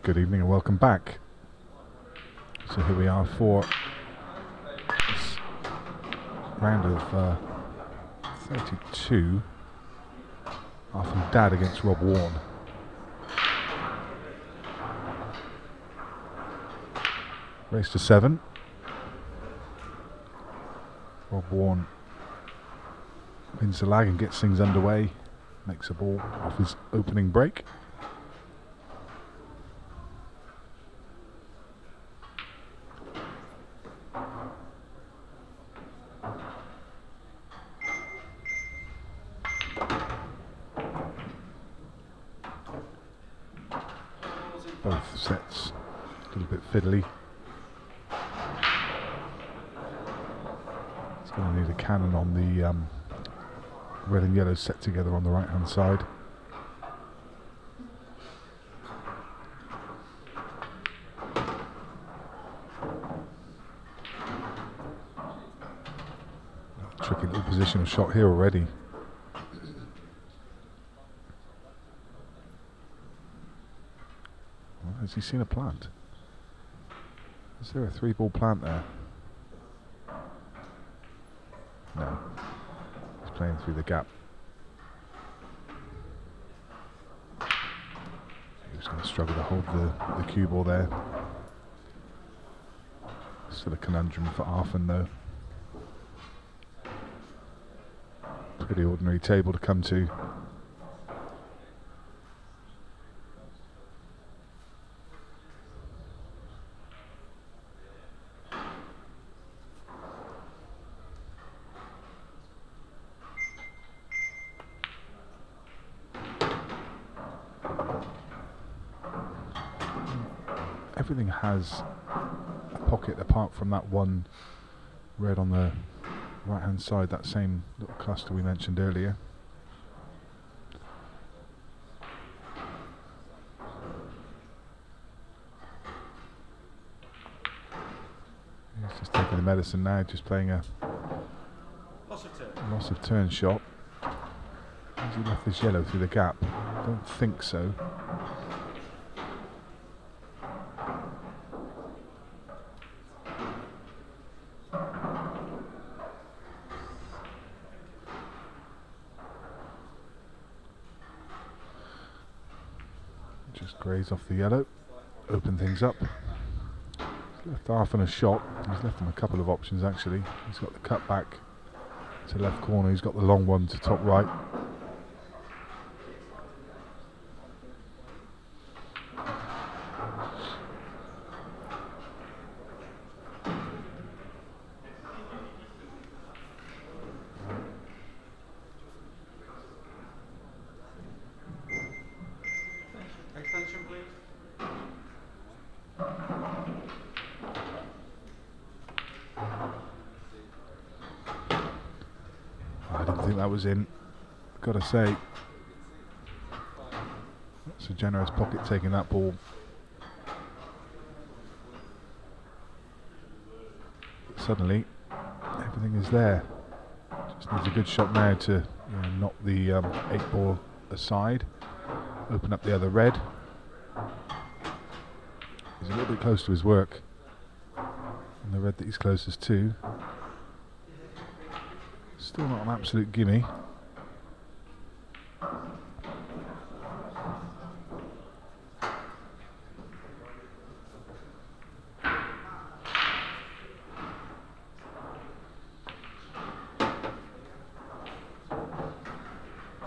Good evening and welcome back. So here we are for this round of 32. Arfan Dad against Rob Wharne. Race to 7. Rob Wharne wins the lag and gets things underway. Makes a ball off his opening break. Both sets a little bit fiddly. It's going to need a cannon on the red and yellow set together on the right hand side. Tricky little positional shot here already. Has he seen a plant? Is there a 3-ball plant there? No. He's playing through the gap. He's going to struggle to hold the cue ball there. Still a conundrum for Arfan though. Pretty ordinary table to come to. Everything has a pocket apart from that one red on the right hand side, that same little cluster we mentioned earlier. He's just taking the medicine now, just playing a loss of turn shot. Has he left this yellow through the gap? I don't think so. Just graze off the yellow, open things up. He's left Arfan a shot. He's left him a couple of options actually. He's got the cut back to left corner, he's got the long one to top right. I didn't think that was in, gotta say. That's a generous pocket taking that ball. But suddenly, everything is there. Just needs a good shot now to knock the 8-ball aside, open up the other red. He's a little bit close to his work, and the red that he's closest to. Still not an absolute gimme.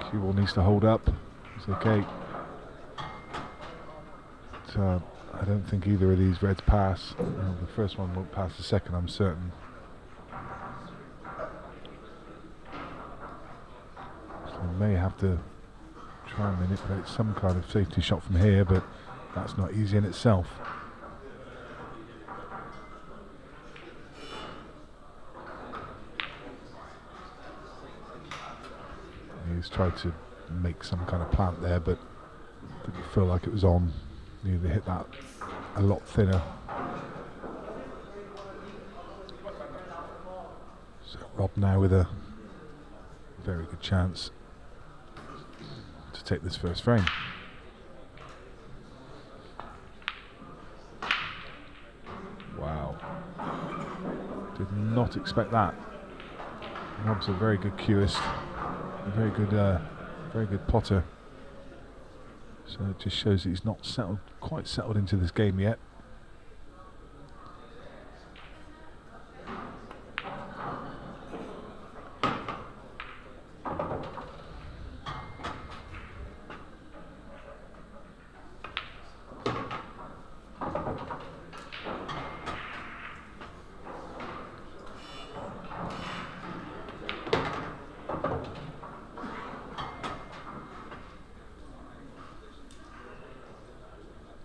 Cue ball needs to hold up. It's okay. But, I don't think either of these reds pass. The first one won't pass the second, I'm certain. May have to try and manipulate some kind of safety shot from here, but that's not easy in itself. He's tried to make some kind of plant there, but didn't feel like it was on. Needed to hit that a lot thinner. So Rob now with a very good chance to take this first frame. not expect that. Rob's a very good cueist, a very good potter. So it just shows that he's not quite settled into this game yet.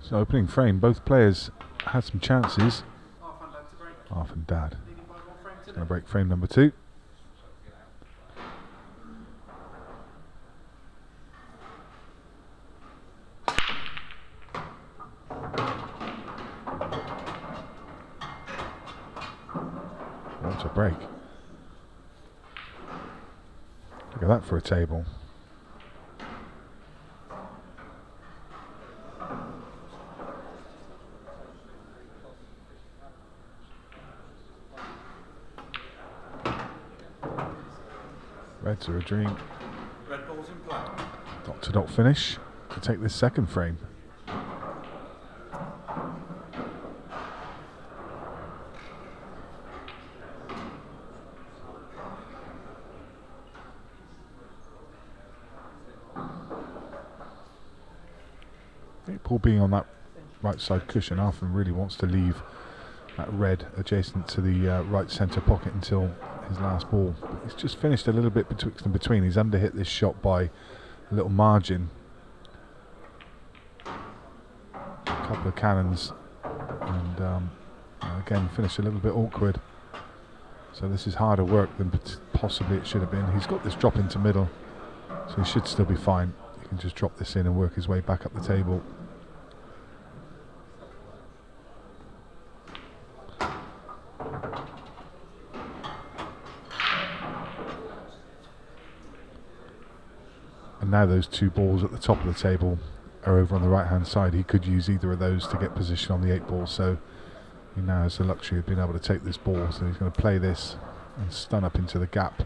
So opening frame, both players had some chances. Arfan Dad. Going to break frame number 2. What a break. Look at that for a table. Reds are a dream. Red balls in play. Dot to dot finish to take this second frame. Ball being on that right side cushion, Arfan really wants to leave that red adjacent to the right centre pocket until his last ball. But he's just finished a little bit betwixt and between. He's underhit this shot by a little margin. A couple of cannons, and again finished a little bit awkward. So this is harder work than possibly it should have been. He's got this drop into middle, so he should still be fine. He can just drop this in and work his way back up the table. And now those 2 balls at the top of the table are over on the right hand side. He could use either of those to get position on the 8 ball, so he now has the luxury of being able to take this ball. So he's going to play this and stun up into the gap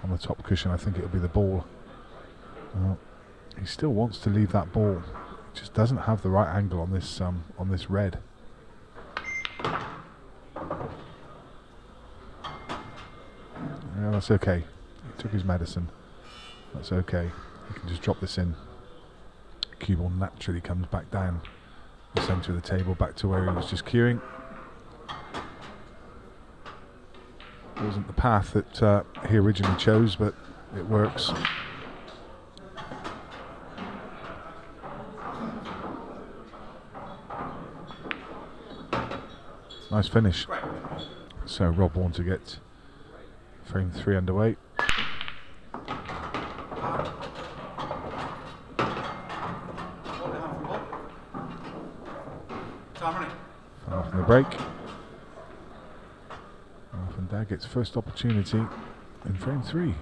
on the top cushion. I think it'll be the ball. Well, he still wants to leave that ball. He just doesn't have the right angle on this red. Yeah, that's okay. He took his medicine. That's okay. He can just drop this in. Cue ball naturally comes back down the centre of the table, back to where he was just cueing. It wasn't the path that he originally chose, but it works. Nice finish. So Rob Wharne to get frame 3 underway. Far from the break. Arfan Dad gets first opportunity in frame 3.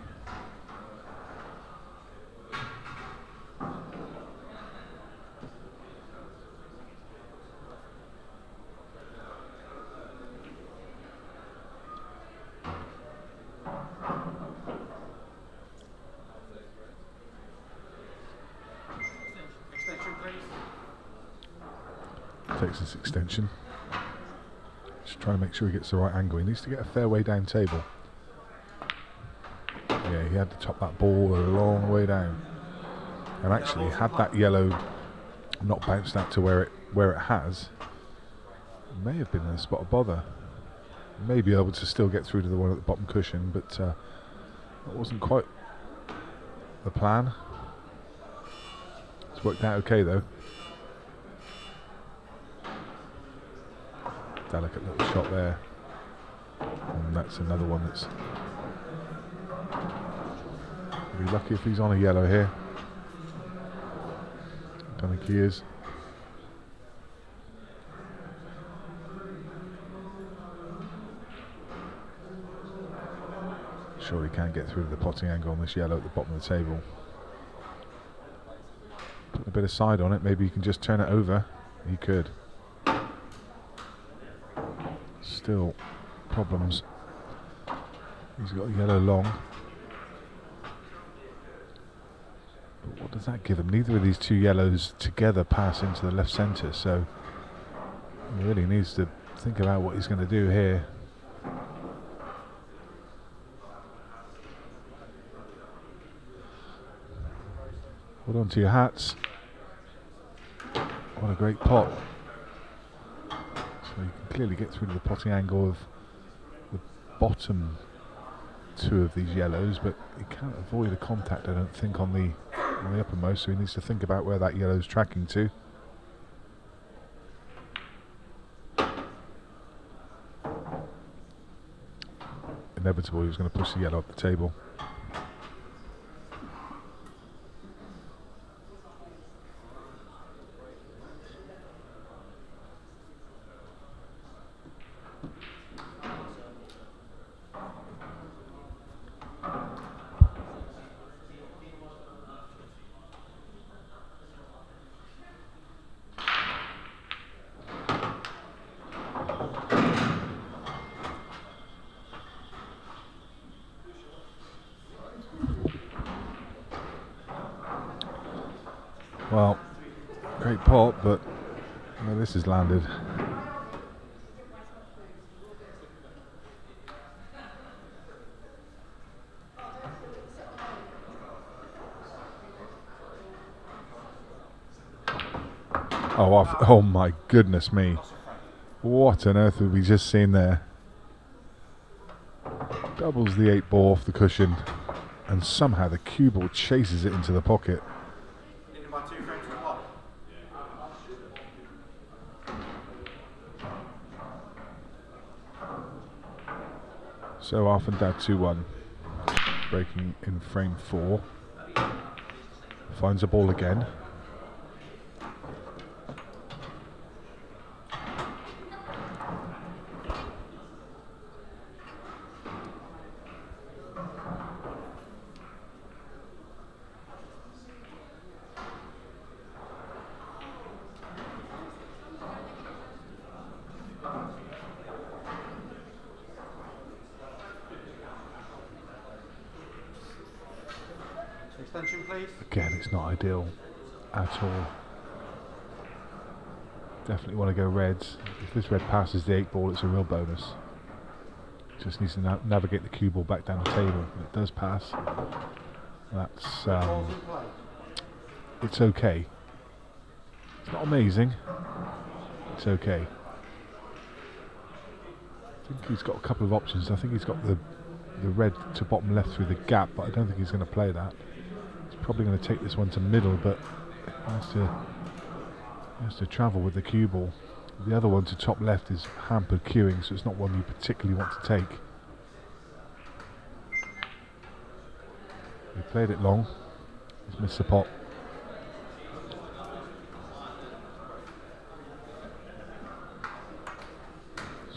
Takes this extension. Just trying to make sure he gets the right angle. He needs to get a fair way down table. Yeah, he had to top that ball a long way down. And actually, had that yellow not bounced out to where it has, it may have been in a spot of bother. May be able to still get through to the one at the bottom cushion, but that wasn't quite the plan. It's worked out okay though. Delicate little shot there, and that's another one that's be lucky if he's on a yellow here. Don't think he is. Sure, he can get through to the potting angle on this yellow at the bottom of the table. Put a bit of side on it, maybe he can just turn it over. He could. Still problems He's got a yellow long. But what does that give him? Neither of these two yellows together pass into the left centre, so he really needs to think about what he's going to do here. Hold on to your hats. What a great pot. So you can clearly get through to the potting angle of the bottom two of these yellows, but he can't avoid a contact, I don't think, on the uppermost, so he needs to think about where that yellow's tracking to. Inevitable, he was going to push the yellow up the table. Well, great pot, but where this has landed. Oh my goodness me. What on earth have we just seen there? Doubles the 8 ball off the cushion, and somehow the cue ball chases it into the pocket. So Arfan down 2-1, breaking in frame 4. Finds a ball again. Extension, please. Again, it's not ideal at all. Definitely want to go reds. If this red passes the 8 ball, it's a real bonus. Just needs to navigate the cue ball back down the table. It does pass. That's it's okay. It's not amazing. It's okay. I think he's got a couple of options. I think he's got the red to bottom left through the gap, but I don't think he's going to play that. He's probably going to take this one to middle, but he has to travel with the cue ball. The other one to top left is hampered cueing, so it's not one you particularly want to take. He played it long. He's missed the pot.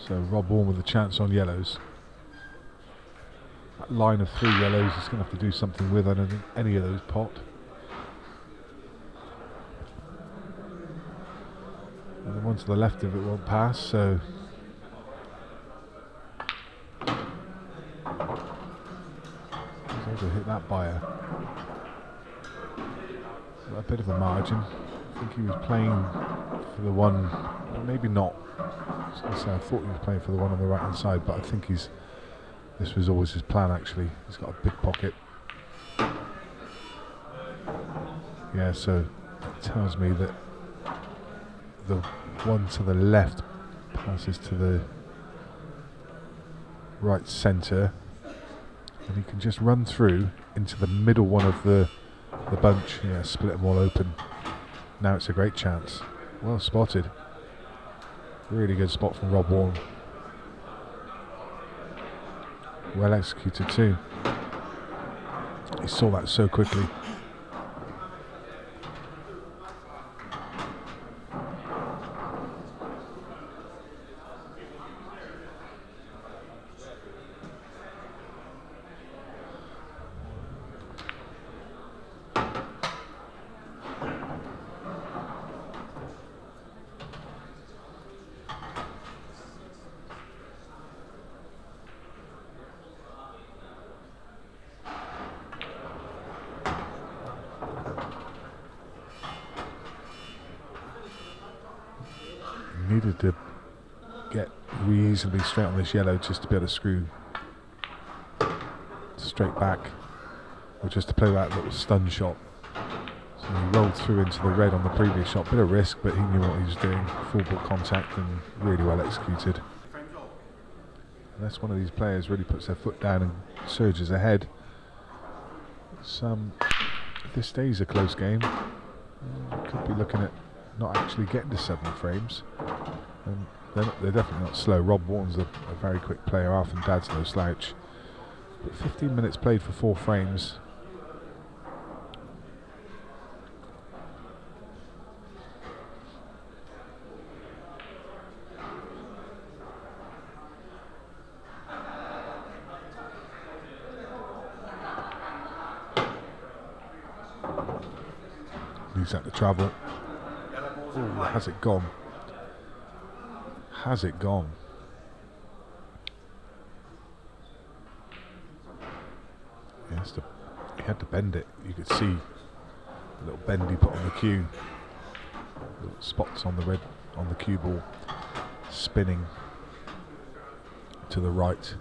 So Rob Wharne with a chance on yellows. That line of 3 yellows he's going to have to do something with. I don't think any of those pot. And the one to the left of it won't pass, so he's able to hit that by a bit of a margin. I think he was playing for the one, maybe not. I thought he was playing for the one on the right hand side, but I think this was always his plan actually. He's got a big pocket. Yeah, so it tells me that the one to the left passes to the right centre, and he can just run through into the middle one of the bunch. Yeah, split them all open. Now it's a great chance. Well spotted. Really good spot from Rob Wharne. Well executed too. He saw that so quickly. Needed to get reasonably straight on this yellow just to be able to screw straight back, or just to play that little stun shot. So he rolled through into the red on the previous shot. Bit of risk, but he knew what he was doing. Full ball contact and really well executed. Unless one of these players really puts their foot down and surges ahead, if this stays a close game, could be looking at not actually getting to 7 frames. And they're definitely not slow. Rob Wharne's a very quick player. Arfan Dad's no slouch. But 15 minutes played for 4 frames. Leaves that to travel. Ooh, has it gone? Has it gone? Yes, he had to bend it. You could see the little bend he put on the cue. Little spots on the red, on the cue ball, spinning to the right.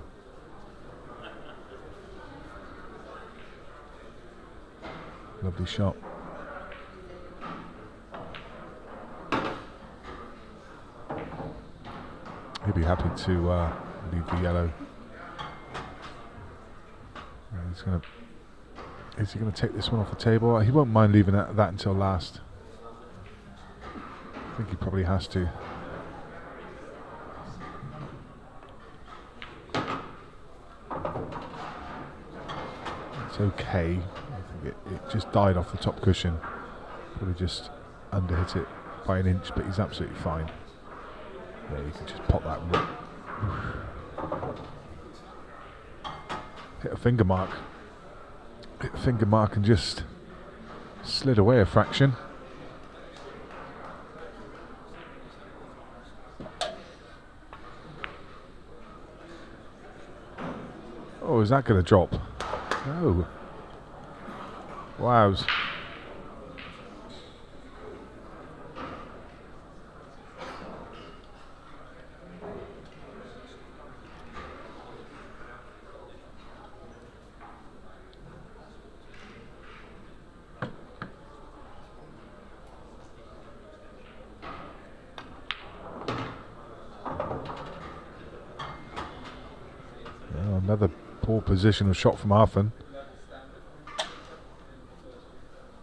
Lovely shot. He'll be happy to leave the yellow. Is he going to take this one off the table? He won't mind leaving that until last. I think he probably has to. It's okay. I think it just died off the top cushion. Probably just underhit it by an inch, but he's absolutely fine. Yeah, you can just pop that one. Hit a finger mark. Hit a finger mark and just slid away a fraction. Oh, is that going to drop? No. Wows. Another poor positional shot from Arfan.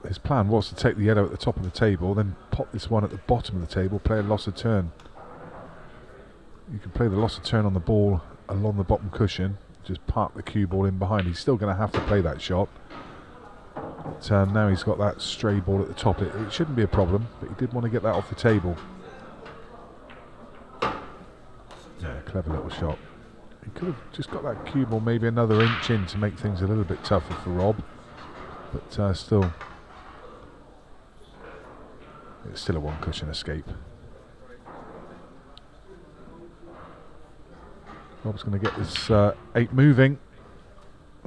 His plan was to take the yellow at the top of the table, then pop this one at the bottom of the table, play a loss of turn. You can play the loss of turn on the ball along the bottom cushion, just park the cue ball in behind. He's still going to have to play that shot. But now he's got that stray ball at the top. It shouldn't be a problem, but he did want to get that off the table. Yeah, clever little shot. He could have just got that cue ball maybe another inch in to make things a little bit tougher for Rob, but still, it's still a one cushion escape. Rob's going to get this 8 moving.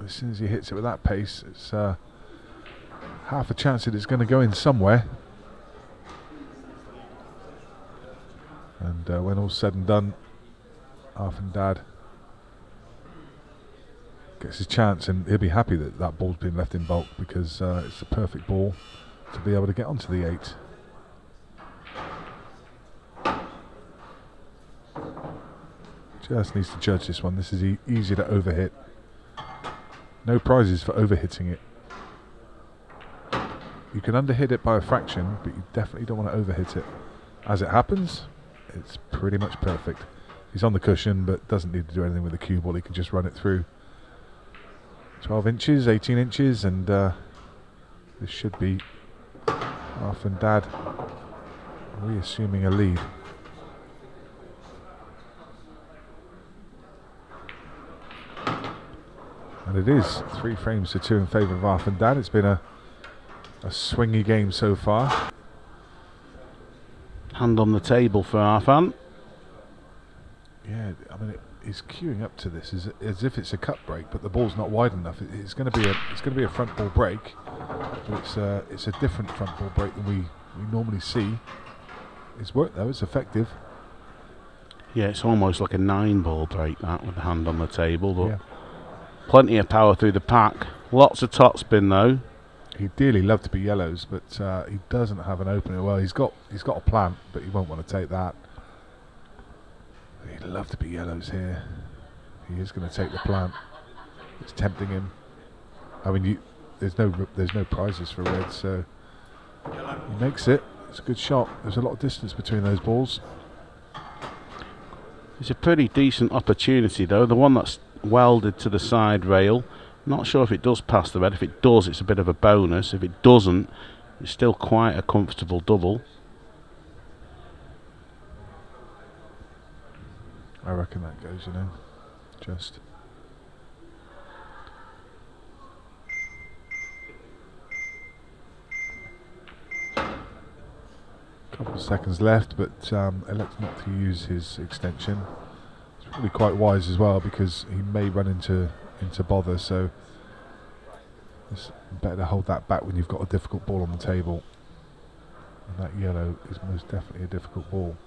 As soon as he hits it with that pace, it's half a chance that it's going to go in somewhere. And when all's said and done, Arfan Dad gets his chance, and he'll be happy that that ball's been left in bulk, because it's a perfect ball to be able to get onto the 8. Just needs to judge this one. This is easy to overhit. No prizes for overhitting it. You can underhit it by a fraction, but you definitely don't want to overhit it. As it happens, it's pretty much perfect. He's on the cushion, but doesn't need to do anything with the cue ball. He can just run it through. 12 inches, 18 inches, and this should be Arfan Dad reassuming a lead. And it is 3 frames to 2 in favour of Arfan Dad. It's been a swingy game so far. Hand on the table for Arfan. Yeah, I mean, he's queuing up to this as if it's a cut break, but the ball's not wide enough. It's going to be a front ball break, but it's a different front ball break than we normally see. It's worked though. It's effective. Yeah, it's almost like a 9-ball break that, with the hand on the table, but Yeah. plenty of power through the pack. Lots of topspin though. He'd dearly love to be yellows, but he doesn't have an opener. Well, he's got a plant, but he won't want to take that. He'd love to be yellows here. He is going to take the plant. It's tempting him. I mean, there's no prizes for red, so he makes it. It's a good shot. There's a lot of distance between those balls. It's a pretty decent opportunity though. The one that's welded to the side rail. Not sure if it does pass the red. If it does, it's a bit of a bonus. If it doesn't, it's still quite a comfortable double. I reckon that goes, you know. Just. Couple of seconds left, but elects not to use his extension. It's probably quite wise as well, because he may run into bother, so it's better to hold that back when you've got a difficult ball on the table. And that yellow is most definitely a difficult ball.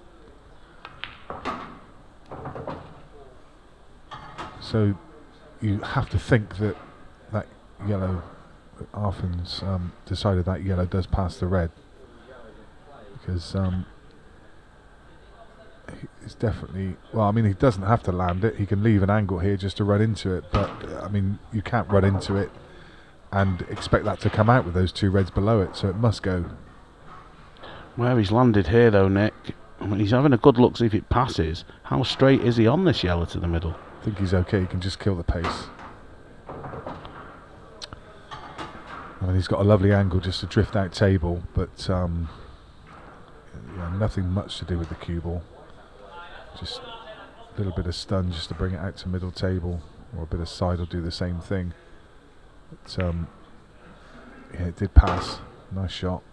So you have to think that yellow, Arfan's decided that yellow does pass the red, because it's definitely, well, I mean, he doesn't have to land it. He can leave an angle here just to run into it, but I mean, you can't run into it and expect that to come out with those two reds below it, so it must go. Where he's landed here though, Nick, I mean, he's having a good look, see if it passes. How straight is he on this yellow to the middle? I think he's okay. He can just kill the pace. I mean, he's got a lovely angle just to drift out table, but yeah, nothing much to do with the cue ball. Just a little bit of stun just to bring it out to middle table, or a bit of side will do the same thing. But yeah, it did pass. Nice shot.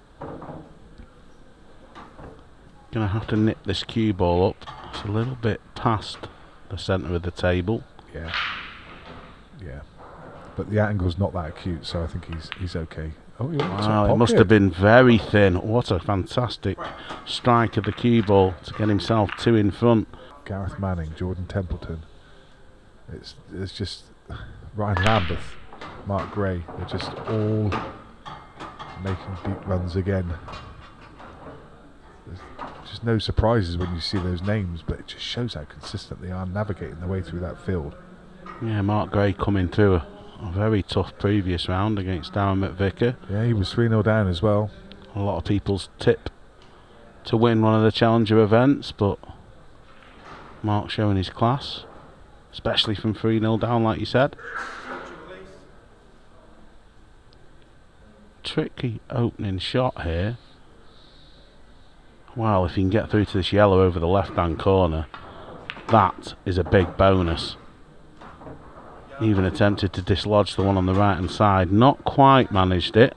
Gonna have to nip this cue ball up. It's a little bit past the centre of the table. Yeah. Yeah. But the angle's not that acute, so I think he's okay. Oh, wow, it must have been very thin. What a fantastic strike of the cue ball to get himself two in front. Gareth Manning, Jordan Templeton. It's just Ryan Lambeth, Mark Gray. They're just all making deep runs again. There's just no surprises when you see those names, but it just shows how consistent they are navigating their way through that field. Yeah, Mark Gray coming through a very tough previous round against Darren McVicker. Yeah, he was 3-0 down as well. A lot of people's tip to win one of the Challenger events, but Mark showing his class, especially from 3-0 down, like you said. Tricky opening shot here. Well, if he can get through to this yellow over the left-hand corner, that is a big bonus. Even attempted to dislodge the one on the right-hand side. Not quite managed it.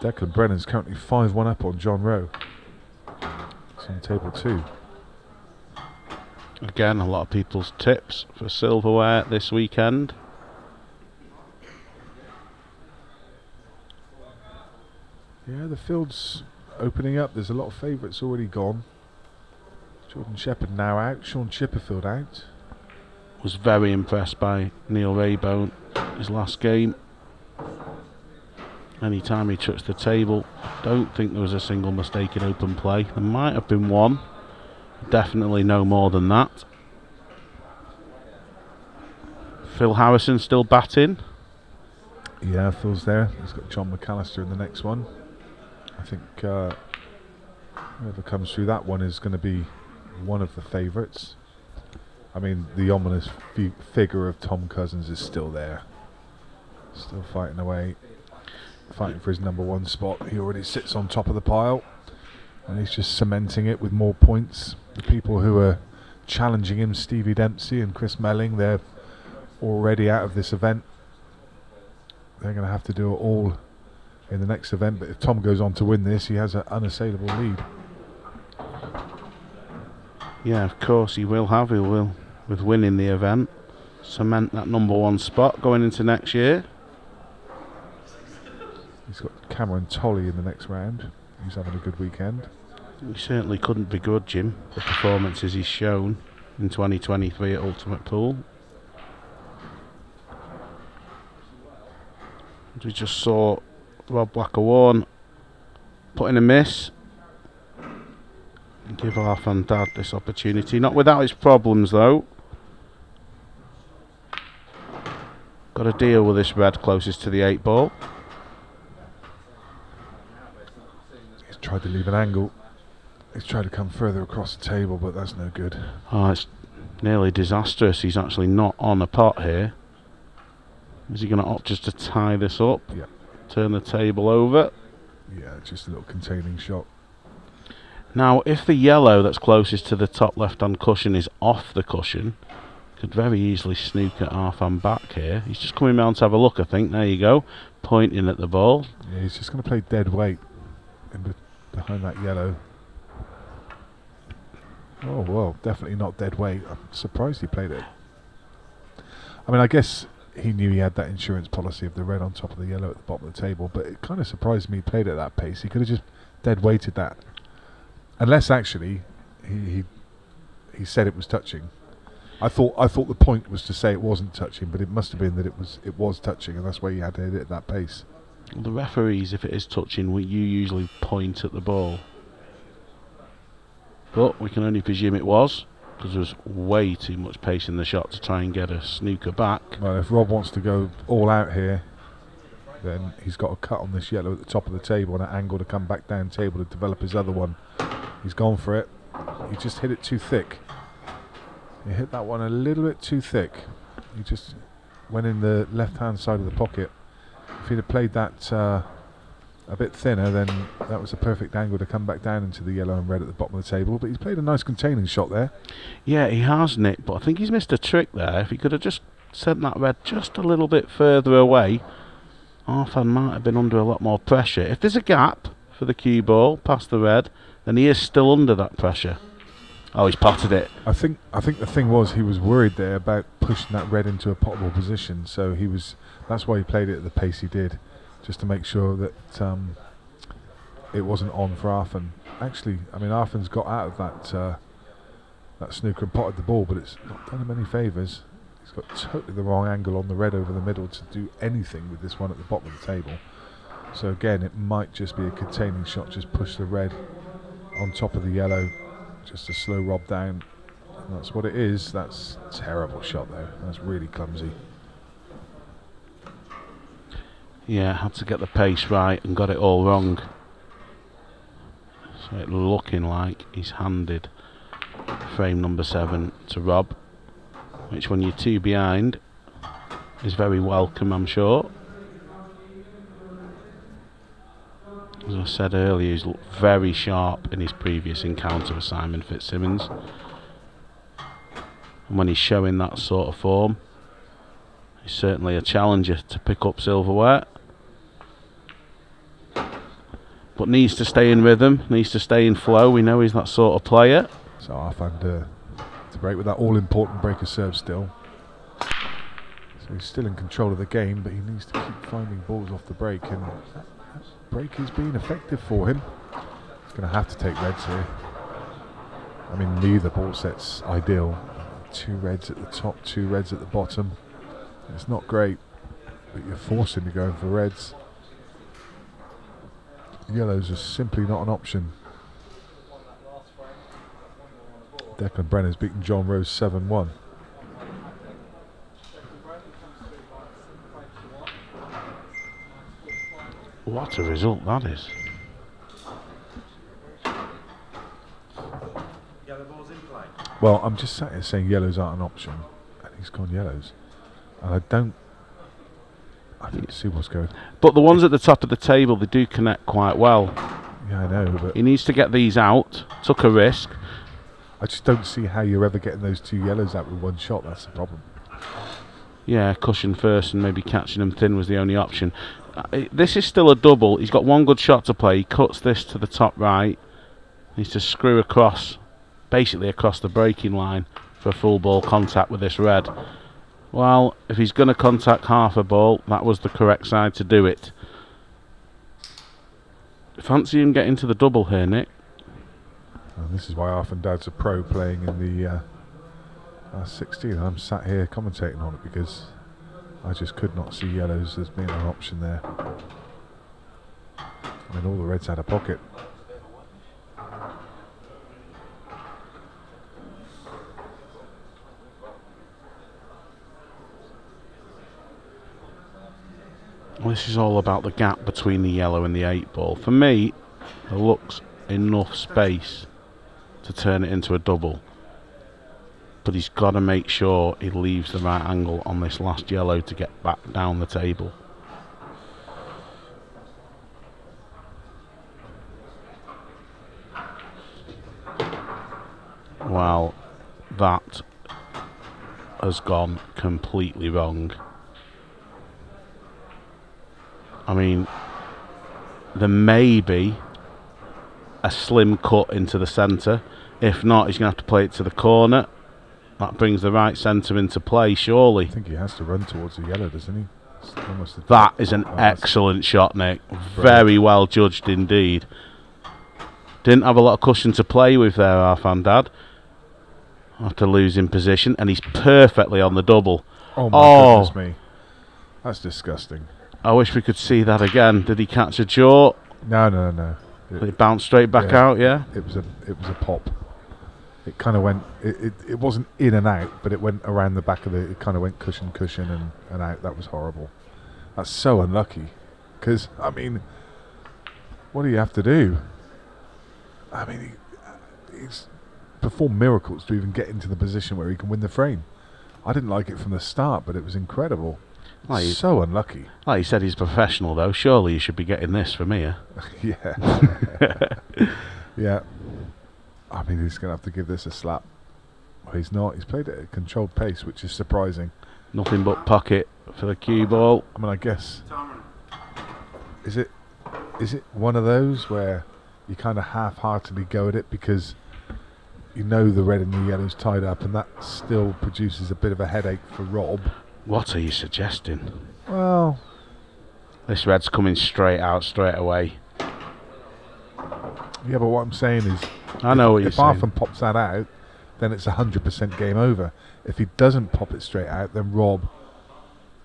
Declan Brennan's currently 5-1 up on John Rowe. It's on table 2. Again, a lot of people's tips for silverware this weekend. Yeah, the field's opening up. There's a lot of favourites already gone. Jordan Shepherd now out. Sean Chipperfield out. Was very impressed by Neil Raybone his last game. Anytime he touched the table, don't think there was a single mistake in open play. There might have been one. Definitely no more than that. Phil Harrison still batting. Yeah, Phil's there. He's got John McAllister in the next one. I think whoever comes through that one is going to be one of the favourites. I mean, the ominous figure of Tom Cousins is still there. Still fighting away. Fighting for his #1 spot. He already sits on top of the pile. And he's just cementing it with more points. The people who are challenging him, Stevie Dempsey and Chris Melling, they're already out of this event. They're going to have to do it all in the next event. But if Tom goes on to win this, he has an unassailable lead. Yeah, of course he will have. He will, with winning the event, cement that #1 spot going into next year. He's got Cameron Tolley in the next round. he's having a good weekend. We certainly couldn't begrudge him the performances he's shown in 2023 at Ultimate Pool. We just saw Rob Wharne put in a miss and give Arfan Dad this opportunity. Not without its problems though. Got to deal with this red closest to the 8 ball. He's tried to leave an angle. He's tried to come further across the table, but that's no good. Oh, it's nearly disastrous. He's actually not on a pot here. Is he going to opt just to tie this up? Yeah. Turn the table over? Yeah, just a little containing shot. Now, if the yellow that's closest to the top left-hand cushion is off the cushion, could very easily snooker Arfan back here. He's just coming round to have a look, I think. There you go. Pointing at the ball. Yeah, he's just going to play dead weight behind that yellow. Oh, well, definitely not dead weight. I'm surprised he played it. I mean, I guess he knew he had that insurance policy of the red on top of the yellow at the bottom of the table, but it kind of surprised me he played at that pace. He could have just dead weighted that. Unless, actually, he said it was touching. I thought the point was to say it wasn't touching, but it must have been that it was touching, and that's why you had to hit it at that pace. Well, the referees, if it is touching, you usually point at the ball. But we can only presume it was, because there was way too much pace in the shot to try and get a snooker back. Well, if Rob wants to go all out here, then he's got a cut on this yellow at the top of the table and an angle to come back down table to develop his other one. He's gone for it. He just hit it too thick. He hit that one a little bit too thick. He just went in the left-hand side of the pocket. If he'd have played that a bit thinner, then that was a perfect angle to come back down into the yellow and red at the bottom of the table. But he's played a nice containing shot there. Yeah, he has, Nick, but I think he's missed a trick there. If he could have just sent that red just a little bit further away, Arfan might have been under a lot more pressure. If there's a gap for the cue ball past the red, then he is still under that pressure. Oh, he's potted it. I think the thing was he was worried there about pushing that red into a potable position, so that's why he played it at the pace he did, just to make sure that it wasn't on for Arfan. Actually, I mean, Arfan's got out of that snooker and potted the ball, but it's not done him any favours. He's got totally the wrong angle on the red over the middle to do anything with this one at the bottom of the table. So again, it might just be a containing shot, just push the red on top of the yellow, just a slow rob down. And that's what it is. That's a terrible shot though. That's really clumsy. Yeah, had to get the pace right and got it all wrong. So it's looking like he's handed frame number 7 to Rob, which when you're 2 behind is very welcome, I'm sure. As I said earlier, he's looked very sharp in his previous encounter with Simon Fitzsimmons. And when he's showing that sort of form, he's certainly a challenger to pick up silverware. But needs to stay in rhythm, needs to stay in flow. We know he's that sort of player. So Arfan to break with that all-important breaker serve still. So he's still in control of the game, but he needs to keep finding balls off the break, and that break is being effective for him. He's going to have to take reds here. I mean, neither ball set's ideal. 2 reds at the top, 2 reds at the bottom. It's not great, but you're forced into going for reds. Yellows are simply not an option. Declan Brenner's beaten John Rose 7-1. What a result that is. Yellow ball's in play. Well, I'm just sat here saying yellows aren't an option, and he's gone yellows. And I don't see what's going on. But the ones at the top of the table, they do connect quite well. Yeah, I know, but He needs to get these out. Took a risk. I just don't see how you're ever getting those 2 yellows out with 1 shot. That's the problem. Yeah, cushion first and maybe catching them thin was the only option. This is still a double. He's got 1 good shot to play. He cuts this to the top right. Needs to screw across, basically across the breaking line for a full ball contact with this red. Well, if he's going to contact half a ball, that was the correct side to do it. Fancy him getting to the double here, Nick. And this is why Arfan Dad's a pro playing in the 16. I'm sat here commentating on it because I just could not see yellows as being an option there. I mean, all the reds had a pocket. Well, this is all about the gap between the yellow and the 8-ball. For me, there looks enough space to turn it into a double. But he's got to make sure he leaves the right angle on this last yellow to get back down the table. Well, that has gone completely wrong. I mean, there may be a slim cut into the centre. If not, he's going to have to play it to the corner. That brings the right centre into play, surely. I think he has to run towards the yellow, doesn't he? It's almost that is an excellent shot, Nick. Very well judged indeed. Didn't have a lot of cushion to play with there, Arfan Dad. After losing position, and he's perfectly on the double. Oh my goodness me. That's disgusting. I wish we could see that again. Did he catch a jaw? No. Did it bounce straight back out, yeah? It was a pop. It kind of went, it wasn't in and out, but it went around the back of it kind of went cushion and out. That was horrible. That's so unlucky. Because, I mean, what do you have to do? I mean, he's performed miracles to even get into the position where he can win the frame. I didn't like it from the start, but it was incredible. Like so unlucky. Like you said, he's professional, though. Surely you should be getting this from here. Yeah. Yeah. I mean, he's going to have to give this a slap. Well, he's not. He's played it at a controlled pace, which is surprising. Nothing but pocket for the cue ball. I mean, I guess... Is it one of those where you kind of half-heartedly go at it because you know the red and the yellow's tied up, and that still produces a bit of a headache for Rob? What are you suggesting? Well... This red's coming straight out, straight away. Yeah, but what I'm saying is... I know what you're saying. If Arfan pops that out, then it's 100% game over. If he doesn't pop it straight out, then Rob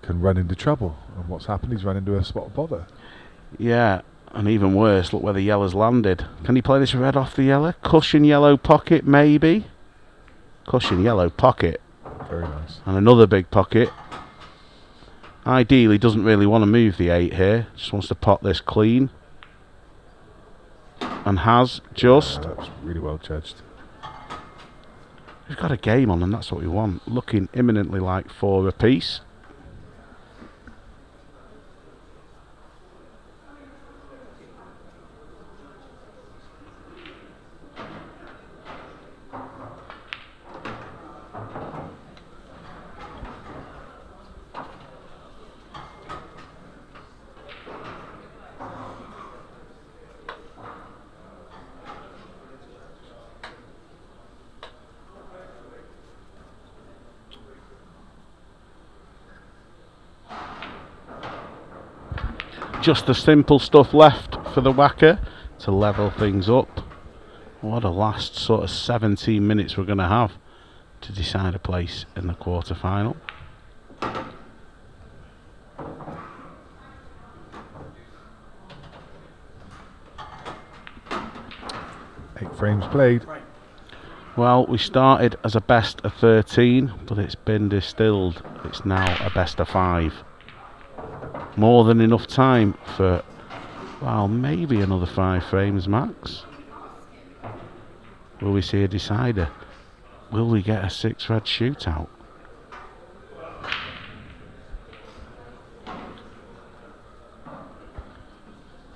can run into trouble. And what's happened? He's run into a spot of bother. Yeah, and even worse, look where the yellow's landed. Can he play this red off the yellow? Cushion yellow pocket, maybe? Cushion yellow pocket. Very nice. And another big pocket. Ideally, doesn't really want to move the 8 here. Just wants to pot this clean. And has just... that was really well judged. We've got a game on, and that's what we want. Looking imminently like 4 apiece. Just the simple stuff left for the whacker to level things up. What a last sort of 17 minutes we're going to have to decide a place in the quarter-final. Eight frames played. Well, we started as a best of 13, but it's been distilled. It's now a best of 5. More than enough time for, well, maybe another 5 frames max. Will we see a decider? Will we get a 6 red shootout?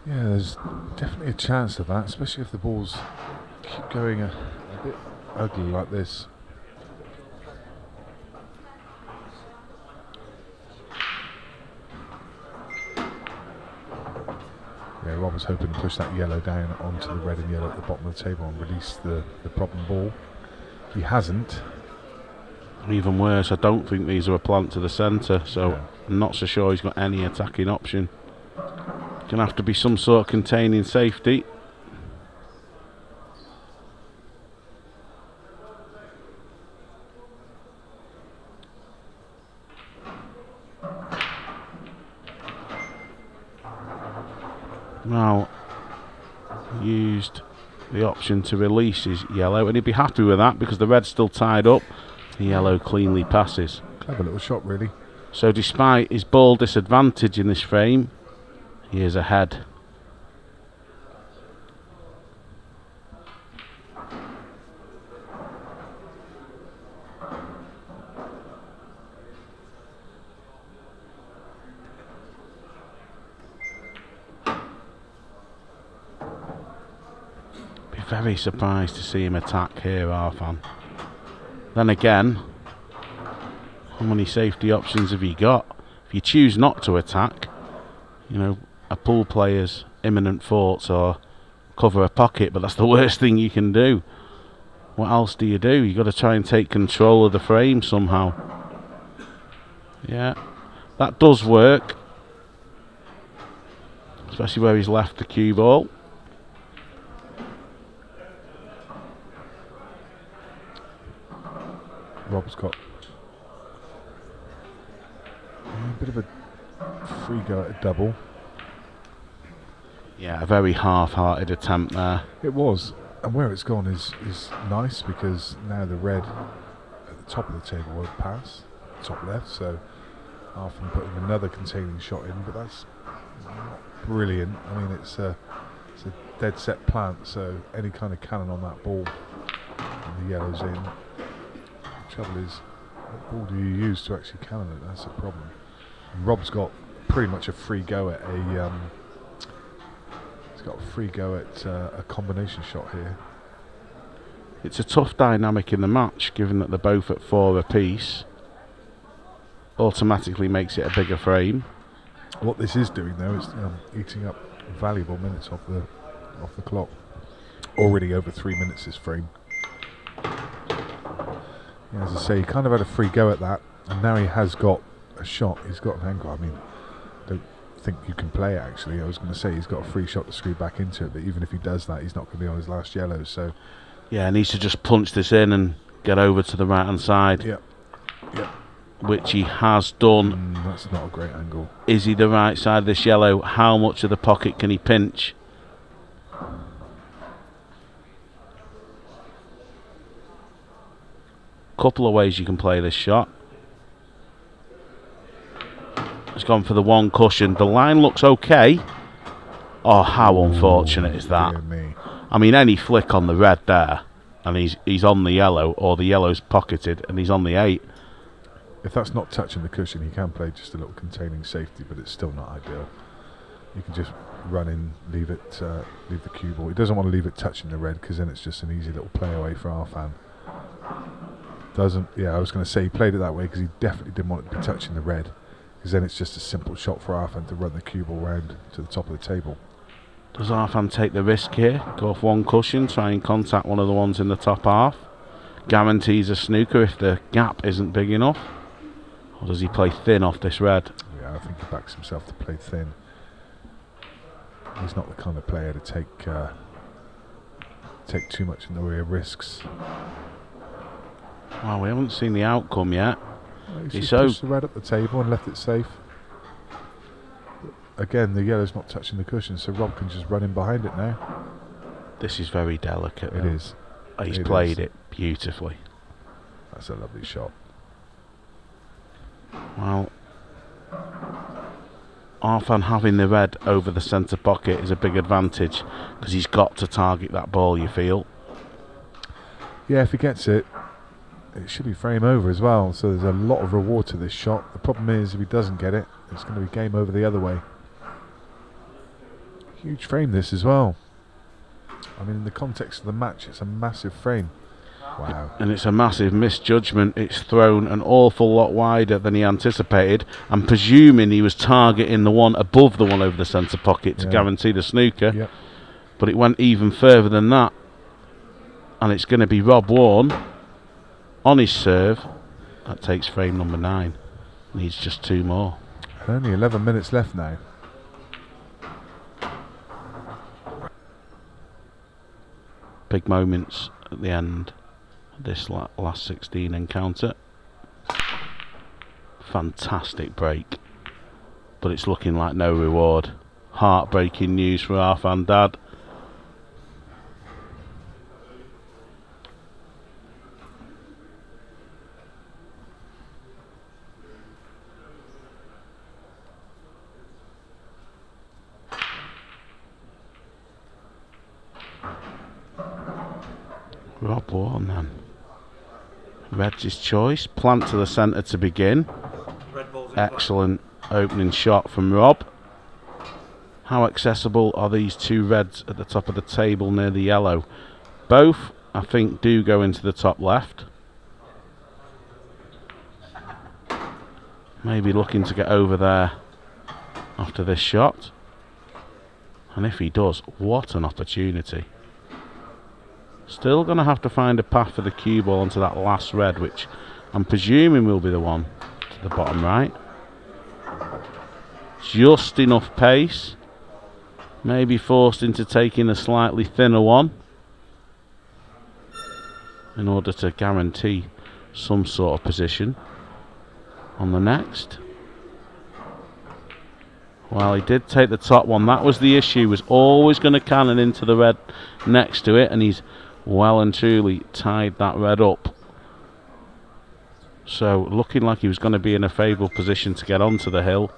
Yeah, there's definitely a chance of that, especially if the balls keep going a bit ugly like this. Yeah, Rob was hoping to push that yellow down onto the red and yellow at the bottom of the table and release the problem ball. He hasn't. Even worse, I don't think these are a plant to the centre, so yeah. I'm not so sure he's got any attacking option. Gonna have to be some sort of containing safety. Now, used the option to release his yellow, and he'd be happy with that because the red's still tied up. The yellow cleanly passes. Clever little shot, really. So despite his ball disadvantage in this frame, he is ahead. Be very surprised to see him attack here, Arfan. Then again, how many safety options have you got? If you choose not to attack, you know, a pool player's imminent thoughts are cover a pocket, but that's the worst thing you can do. What else do? You've got to try and take control of the frame somehow. Yeah, that does work. Especially where he's left the cue ball. Rob's got a bit of a free go at a double. Yeah, a very half-hearted attempt there. It was, and where it's gone is nice because now the red at the top of the table won't pass, top left, so Arfan putting another containing shot in, but that's not brilliant. I mean, it's a dead set plant, so any kind of cannon on that ball, and the yellow's in. The trouble is, what ball do you use to actually cannon it? That's the problem. And Rob's got pretty much a free go at a combination shot here. It's a tough dynamic in the match, given that they're both at 4 apiece. Automatically makes it a bigger frame. What this is doing though is eating up valuable minutes off the clock. Already over 3 minutes this frame. Yeah, as I say, he kind of had a free go at that, and now he has got a shot. He's got an angle. I mean, don't think you can play it actually. I was going to say he's got a free shot to screw back into it, but even if he does that, he's not going to be on his last yellow. So yeah, needs to just punch this in and get over to the right hand side. Yep. Which he has done. That's not a great angle. Is he the right side of this yellow? How much of the pocket can he pinch? Couple of ways you can play this shot. He's gone for the one cushion. The line looks okay. Oh, how unfortunate is that? I mean, any flick on the red there, and he's on the yellow, or the yellow's pocketed, and he's on the 8. If that's not touching the cushion, he can play just a little containing safety, but it's still not ideal. You can just run in, leave the cue ball. He doesn't want to leave it touching the red, because then it's just an easy little play away for Arfan. I was going to say he played it that way because he definitely didn't want it to be touching the red, because then it's just a simple shot for Arfan to run the cue ball round to the top of the table. Does Arfan take the risk here? Go off one cushion, try and contact one of the ones in the top half. Guarantees a snooker if the gap isn't big enough. Or does he play thin off this red? Yeah, I think he backs himself to play thin. He's not the kind of player to take too much in the way of risks. Well, we haven't seen the outcome yet. He's pushed the red up the table and left it safe. Again, the yellow's not touching the cushion, so Rob can just run in behind it now. This is very delicate. It is. He's played it beautifully. That's a lovely shot. Well, Arfan having the red over the centre pocket is a big advantage, because he's got to target that ball, you feel. Yeah, if he gets it, it should be frame over as well, so there's a lot of reward to this shot. The problem is, if he doesn't get it, it's going to be game over the other way. Huge frame this as well. I mean, in the context of the match, it's a massive frame. Wow. And it's a massive misjudgment. It's thrown an awful lot wider than he anticipated. I'm presuming he was targeting the one above the one over the centre pocket to guarantee the snooker. Yep. But it went even further than that. And it's going to be Rob Wharne on his serve. That takes frame number 9. Needs just 2 more. And only 11 minutes left now. big moments at the end of this last 16 encounter. Fantastic break, but it's looking like no reward. Heartbreaking news for Arfan Dad. Rob Wharne then. Red's choice. Plant to the centre to begin. Excellent opening shot from Rob. How accessible are these two reds at the top of the table near the yellow? Both, I think, do go into the top left. Maybe looking to get over there after this shot. And if he does, what an opportunity. Still going to have to find a path for the cue ball onto that last red, which I'm presuming will be the one to the bottom right. Just enough pace. Maybe forced into taking a slightly thinner one in order to guarantee some sort of position on the next. Well, he did take the top one. That was the issue. Was always going to cannon into the red next to it, and he's well and truly tied that red up. So looking like he was going to be in a favourable position to get onto the hill.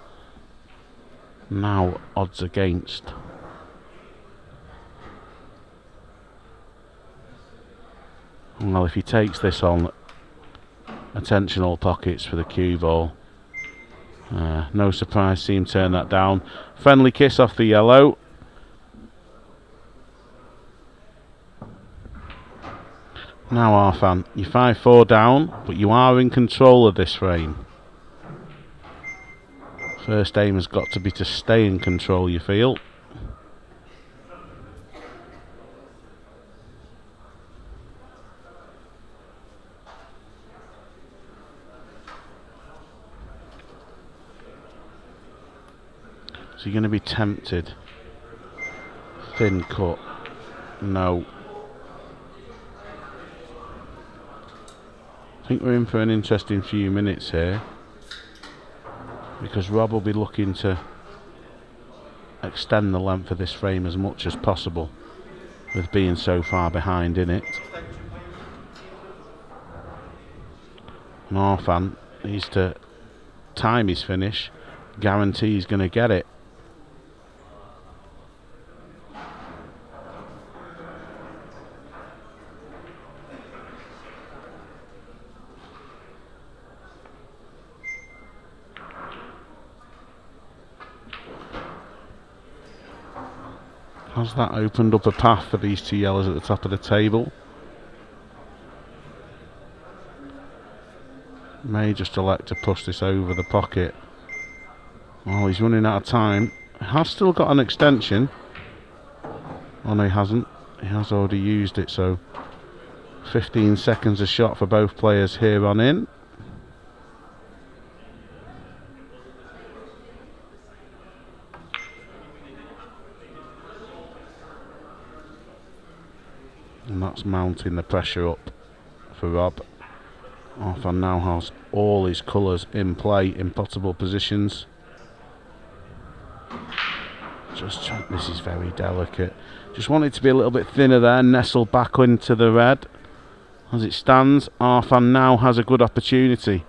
Now odds against. Well, if he takes this on, attention all pockets for the cue ball. No surprise, see him turn that down. Friendly kiss off the yellow. Now Arfan, you're 5-4 down, but you are in control of this frame. First aim has got to be to stay in control, you feel. So you're going to be tempted. Thin cut. No. I think we're in for an interesting few minutes here, because Rob will be looking to extend the length of this frame as much as possible with being so far behind in it. And Arfan needs to time his finish, guarantee he's going to get it. Has that opened up a path for these two yellows at the top of the table? May just elect to push this over the pocket. Oh, he's running out of time. He has still got an extension. Oh no, he hasn't. He has already used it, so 15 seconds a shot for both players here on in. And that's mounting the pressure up for Rob. Arfan now has all his colours in play in potable positions. This is very delicate. Just want it to be a little bit thinner there, nestle back into the red. As it stands, Arfan now has a good opportunity.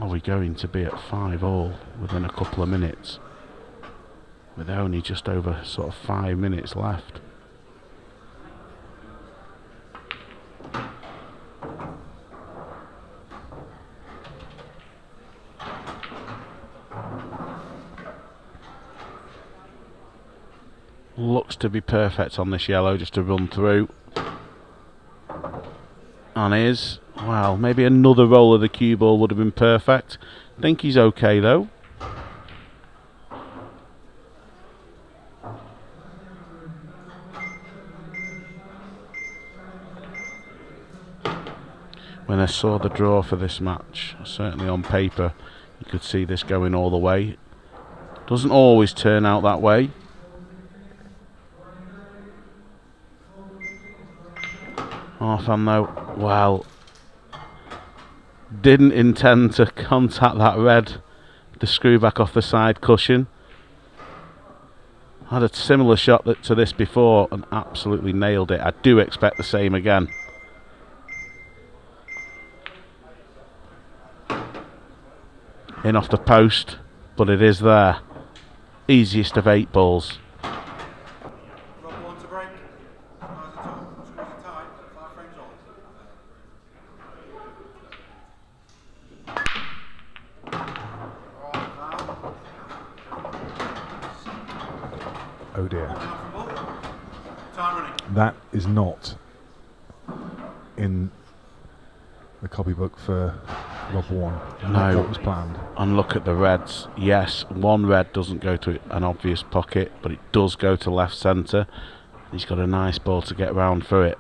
Are we going to be at 5-all within a couple of minutes, with only just over sort of 5 minutes left? Looks to be perfect on this yellow, just to run through. And is, well, maybe another roll of the cue ball would have been perfect. Think he's okay though. When I saw the draw for this match, certainly on paper, You could see this going all the way. Doesn't always turn out that way. Arfan though, well, didn't intend to contact that red, the screw back off the side cushion. Had a similar shot to this before and absolutely nailed it. I do expect the same again. In off the post, but it is there. Easiest of 8 balls. Rob wants a break. Eyes are top. Screws are tight. 5 frames on. Oh dear. Time running. That is not in the copybook for Rob Wharne. Not No. what was planned. And look at the reds. Yes, one red doesn't go to an obvious pocket, but it does go to left centre. He's got a nice ball to get round for it.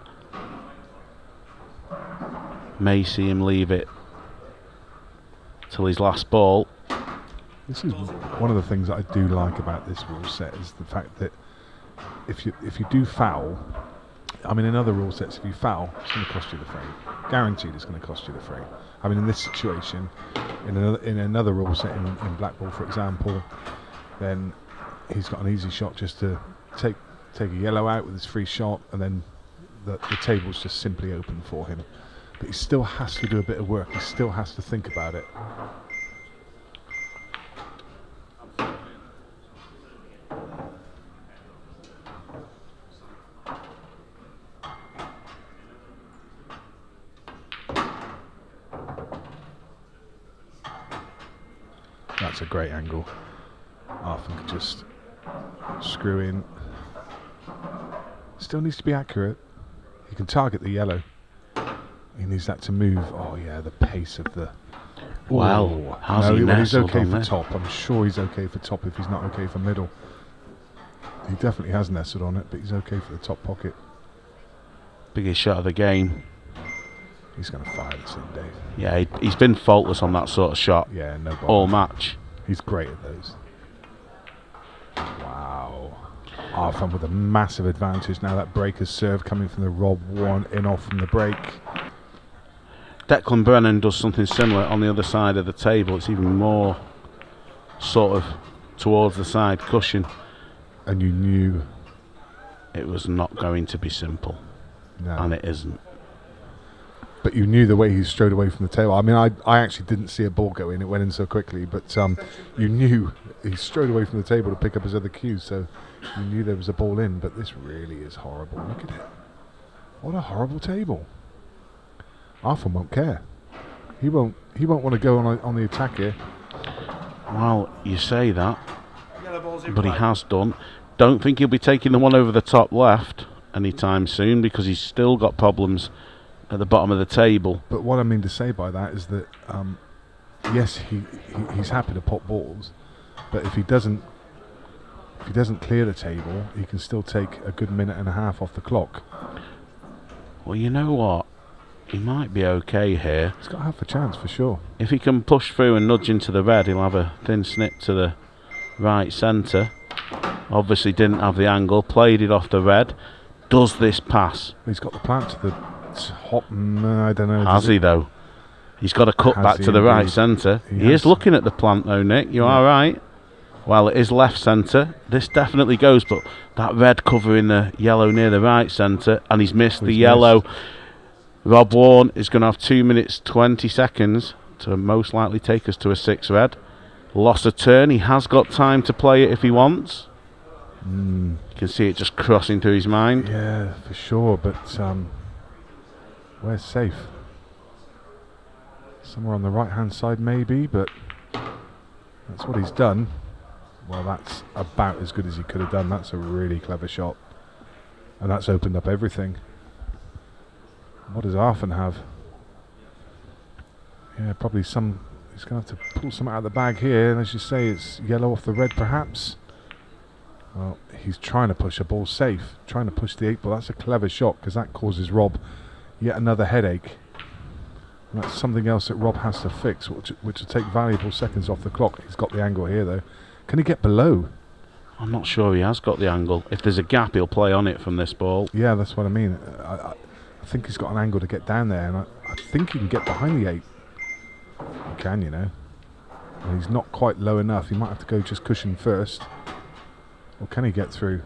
May see him leave it till his last ball. This is one of the things that I do like about this rule set, is the fact that if you do foul, I mean in other rule sets, if you foul, it's going to cost you the frame. Guaranteed it's going to cost you the frame. I mean in this situation, in another rule set, in black ball for example, then he's got an easy shot just to take a yellow out with his free shot, and then the table's just simply open for him. But he still has to do a bit of work, he still has to think about it. That's a great angle. Arfan could just screw in. Still needs to be accurate. He can target the yellow. He needs that to move. Oh yeah, the pace of the... Wow, how's no, he he's nestled okay on for there? top. I'm sure he's okay for top if he's not okay for middle. He definitely has nestled on it, but he's okay for the top pocket. Biggest shot of the game. He's going to fire this in, Dave. Yeah, he's been faultless on that sort of shot Yeah, no bother. all match. He's great at those. Wow. Arfan with a massive advantage now. That breaker's serve coming from the Rob Wharne in off from the break. Declan Brennan does something similar on the other side of the table. It's even more sort of towards the side cushion. And you knew... It was not going to be simple. No. And it isn't. But you knew the way he strode away from the table. I mean, I actually didn't see a ball go in. It went in so quickly. But you knew he strode away from the table to pick up his other cues. So you knew there was a ball in. But this really is horrible. Look at it. What a horrible table. Arfan won't care. He won't want to go on the attack here. Well, you say that, Yellow balls in but he play. has done. Don't think he'll be taking the one over the top left anytime soon, because he's still got problems at the bottom of the table. But what I mean to say by that is that yes, he's happy to pop balls, but if he doesn't clear the table, he can still take a good minute and a half off the clock. Well, you know what? He might be okay here. He's got half a chance for sure. If he can push through and nudge into the red, he'll have a thin snip to the right centre. Obviously didn't have the angle, played it off the red. Does this pass? He's got the plant to the top. I don't know. Has he though? He's got a cut Has back he to the right indeed? centre. He He is has. looking at the plant though, Nick. You are right. Well, it is left centre. This definitely goes, but that red covering the yellow near the right centre, and he's missed the He's yellow. missed. Rob Wharne is going to have 2 minutes 20 seconds to most likely take us to a 6 red. Lost a turn. He has got time to play it if he wants. You can see it just crossing through his mind. Yeah, for sure. But where's safe? Somewhere on the right-hand side, maybe. But that's what he's done. Well, that's about as good as he could have done. That's a really clever shot, and that's opened up everything. What does Arfan have? Yeah, probably some... He's going to have to pull some out of the bag here. And as you say, it's yellow off the red, perhaps. Well, he's trying to push a ball safe. Trying to push the 8 ball. That's a clever shot, because that causes Rob yet another headache. And that's something else that Rob has to fix, which will take valuable seconds off the clock. He's got the angle here, though. Can he get below? I'm not sure he has got the angle. If there's a gap, he'll play on it from this ball. Yeah, that's what I mean. I think he's got an angle to get down there, and I think he can get behind the 8. He can, you know. And he's not quite low enough. He might have to go just cushion first. Or can he get through?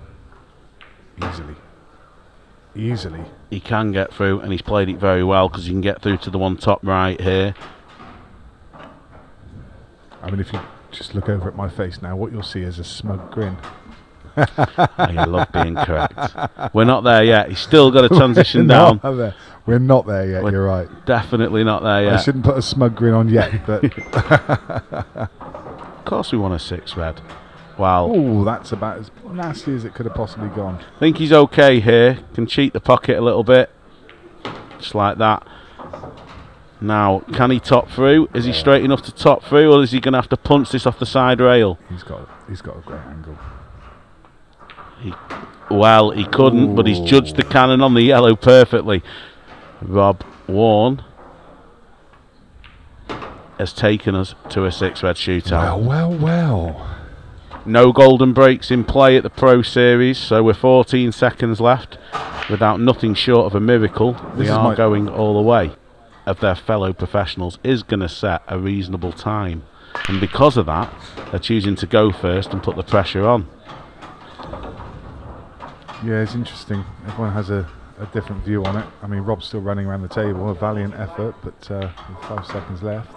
Easily. Easily. He can get through, and he's played it very well because he can get through to the one top right here. I mean, if you just look over at my face now, what you'll see is a smug grin. I love being correct. We're not there yet. He's still got to transition down. We're not there yet, you're right. Definitely not there yet. I shouldn't put a smug grin on yet, but... Of course we want a 6 red. Wow. Oh, that's about as nasty as it could have possibly gone. I think he's okay here. Can cheat the pocket a little bit. Just like that. Now, can he top through? Is he straight enough to top through, or is he going to have to punch this off the side rail? He's got a great angle. Well, he couldn't, but he's judged the cannon on the yellow perfectly. Rob Wharne has taken us to a 6 red shootout. Well. No golden breaks in play at the Pro Series, so we're 14 seconds left. Without nothing short of a miracle, we are going all the way. Of their fellow professionals is going to set a reasonable time, and because of that, they're choosing to go first and put the pressure on. Yeah, it's interesting. Everyone has a different view on it. I mean, Rob's still running around the table, a valiant effort, but with 5 seconds left.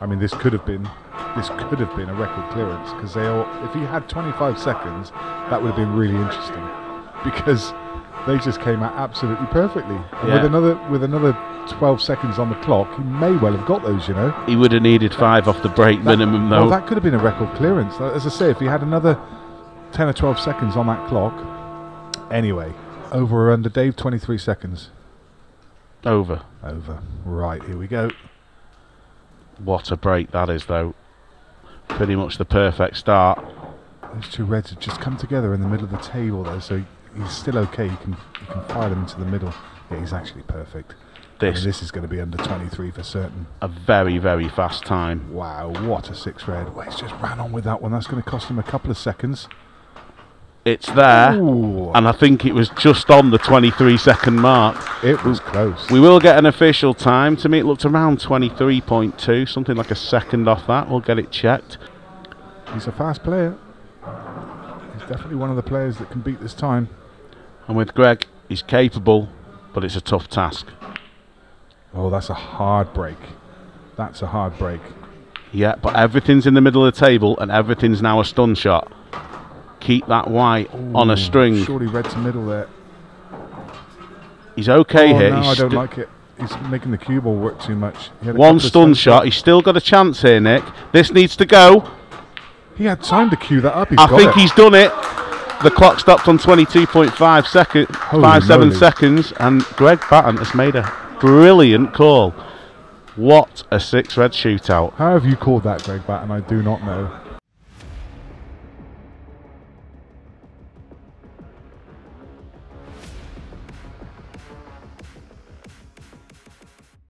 I mean, this could have been a record clearance, because if he had 25 seconds, that would have been really interesting, because they just came out absolutely perfectly. And with another 12 seconds on the clock, he may well have got those, you know. He would have needed 5 off the break minimum, though. Well, that could have been a record clearance. As I say, if he had another 10 or 12 seconds on that clock. Anyway, over or under, Dave? 23 seconds. Over. Right, here we go. What a break that is, though. Pretty much the perfect start. Those 2 reds have just come together in the middle of the table, though, so he's still okay. You can fire them into the middle. Yeah, he's actually perfect. This is going to be under 23 for certain. A very, very fast time. Wow, what a 6 red. Well, he's just ran on with that one. That's going to cost him a couple of seconds. It's there, Ooh. And I think it was just on the 23-second mark. It was close. We will get an official time. To me, it looked around 23.2, something like a second off that. We'll get it checked. He's a fast player. He's definitely one of the players that can beat this time. And with Greg, he's capable, but it's a tough task. Oh, that's a hard break. That's a hard break. Yeah, but everything's in the middle of the table, and everything's now a stun shot. Keep that white on a string. Surely red to middle there. He's okay here. No, I don't like it. He's making the cue ball work too much. One stun shot. He's still got a chance here, Nick. This needs to go. He had time to cue that up. I think he's done it. The clock stopped on 22.5 seconds, 57 seconds, and Greg Batten has made a brilliant call. What a 6 red shootout. How have you called that, Greg Batten? I do not know.